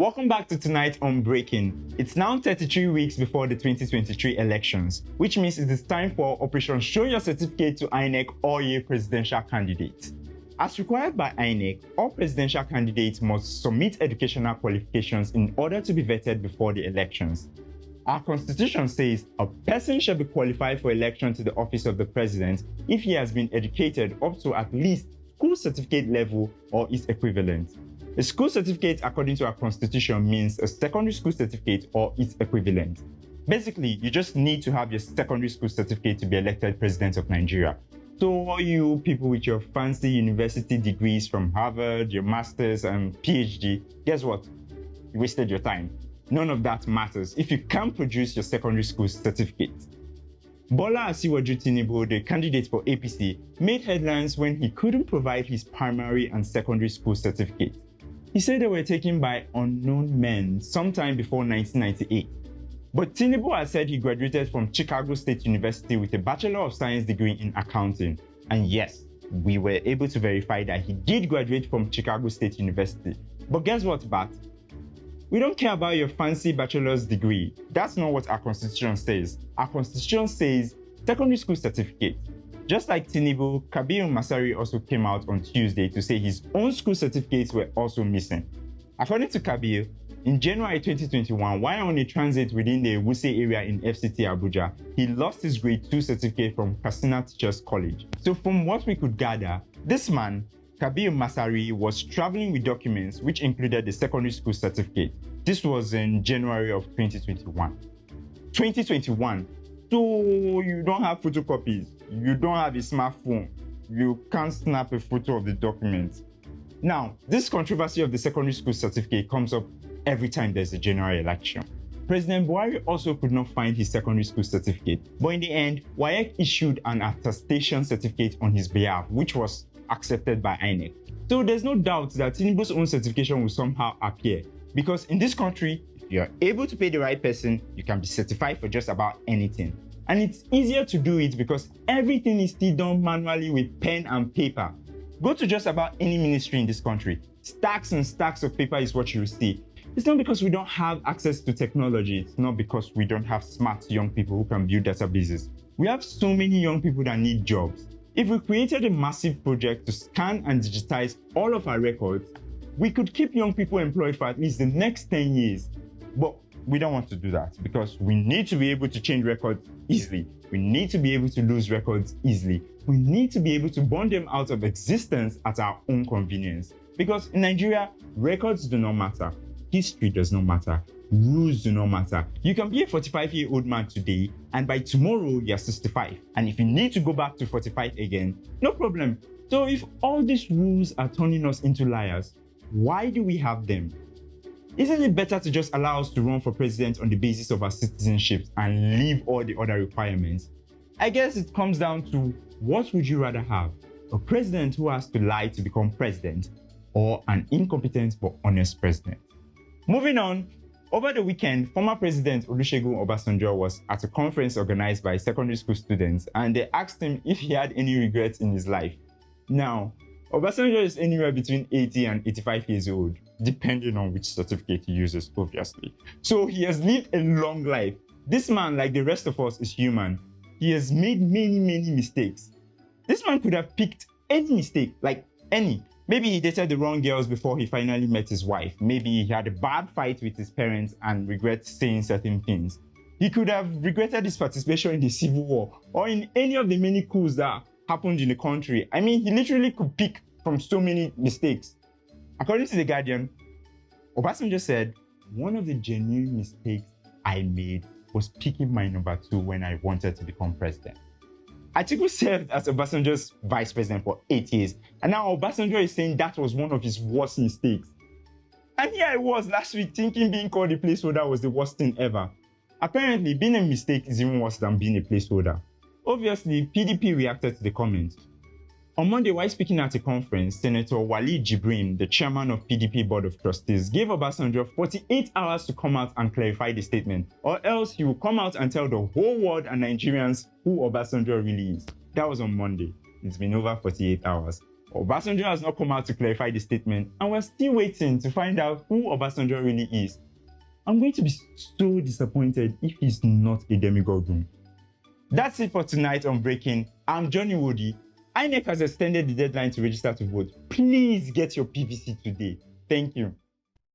Welcome back to Tonight on Breaking. It's now 33 weeks before the 2023 elections, which means it is time for Operation Show Your Certificate to INEC or your presidential candidate. As required by INEC, all presidential candidates must submit educational qualifications in order to be vetted before the elections. Our constitution says a person shall be qualified for election to the office of the president if he has been educated up to at least school certificate level or its equivalent. A school certificate, according to our constitution, means a secondary school certificate or its equivalent. Basically, you just need to have your secondary school certificate to be elected president of Nigeria. So all you people with your fancy university degrees from Harvard, your masters and PhD, guess what? You wasted your time. None of that matters if you can't produce your secondary school certificate. Bola Tinubu, the candidate for APC, made headlines when he couldn't provide his primary and secondary school certificate. He said they were taken by unknown men sometime before 1998. But Tinubu has said he graduated from Chicago State University with a Bachelor of Science degree in accounting. And yes, we were able to verify that he did graduate from Chicago State University. But guess what, Bat? We don't care about your fancy bachelor's degree. That's not what our constitution says. Our constitution says secondary school certificate. Just like Tinubu, Masari also came out on Tuesday to say his own school certificates were also missing. According to Kabir, in January 2021, while on a transit within the Wuse area in FCT Abuja, he lost his grade 2 certificate from Katsina Teachers College. So from what we could gather, this man, Masari, was traveling with documents which included the secondary school certificate. This was in January of 2021. 2021. So you don't have photocopies, you don't have a smartphone, you can't snap a photo of the documents. Now, this controversy of the secondary school certificate comes up every time there's a general election. President Buhari also could not find his secondary school certificate, but in the end, WAEC issued an attestation certificate on his behalf, which was accepted by INEC. So there's no doubt that Tinubu's own certification will somehow appear, because in this country, if you are able to pay the right person, you can be certified for just about anything. And it's easier to do it because everything is still done manually with pen and paper. Go to just about any ministry in this country. Stacks and stacks of paper is what you will see. It's not because we don't have access to technology. It's not because we don't have smart young people who can build databases. We have so many young people that need jobs. If we created a massive project to scan and digitize all of our records, we could keep young people employed for at least the next 10 years. But we don't want to do that because we need to be able to change records easily. We need to be able to lose records easily. We need to be able to burn them out of existence at our own convenience. Because in Nigeria, records do not matter. History does not matter. Rules do not matter. You can be a 45-year-old man today, and by tomorrow, you're 65. And if you need to go back to 45 again, no problem. So if all these rules are turning us into liars, why do we have them? Isn't it better to just allow us to run for president on the basis of our citizenship and leave all the other requirements? I guess it comes down to, what would you rather have? A president who has to lie to become president, or an incompetent but honest president? Moving on, over the weekend, former President Wuse and Obasanjo was at a conference organized by secondary school students, and they asked him if he had any regrets in his life. Now, Obasanjo is anywhere between 80 and 85 years old, depending on which certificate he uses, obviously. So he has lived a long life. This man, like the rest of us, is human. He has made many mistakes. This man could have picked any mistake, like any. Maybe he dated the wrong girls before he finally met his wife. Maybe he had a bad fight with his parents and regrets saying certain things. He could have regretted his participation in the Civil War or in any of the many coups that happened in the country. I mean, he literally could pick from so many mistakes. According to The Guardian, Obasanjo said, "One of the genuine mistakes I made was picking my number 2 when I wanted to become president." Atiku served as Obasanjo's vice president for 8 years, and now Obasanjo is saying that was one of his worst mistakes. And here I was last week thinking being called a placeholder was the worst thing ever. Apparently, being a mistake is even worse than being a placeholder. Obviously, PDP reacted to the comment. On Monday, while speaking at a conference, Senator Wali Jibrin, the chairman of PDP Board of Trustees, gave Obasanjo 48 hours to come out and clarify the statement, or else he will come out and tell the whole world and Nigerians who Obasanjo really is. That was on Monday. It's been over 48 hours. Obasanjo has not come out to clarify the statement, and we're still waiting to find out who Obasanjo really is. I'm going to be so disappointed if he's not a demigod. That's it for tonight on Breaking. I'm Johnny Iwodi. INEC has extended the deadline to register to vote. Please get your PVC today. Thank you.